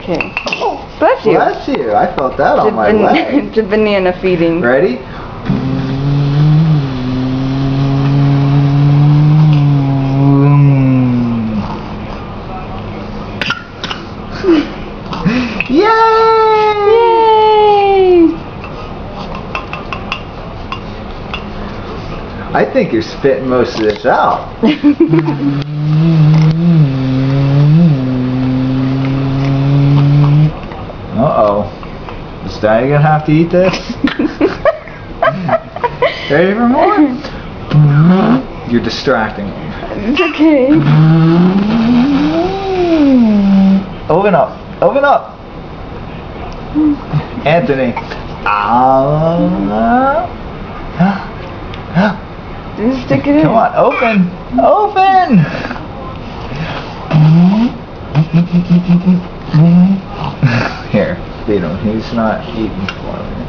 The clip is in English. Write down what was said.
Okay. Bless you. Bless you. I felt that on my leg. It's a banana feeding. Ready? Yay! Yay! I think you're spitting most of this out. Uh-oh. Is Daddy gonna have to eat this? Ready for more? You're distracting me. It's okay. Open up. Open up. Anthony. Just stick it in. Come on, open! Open! Here, feed him. He's not eating for me.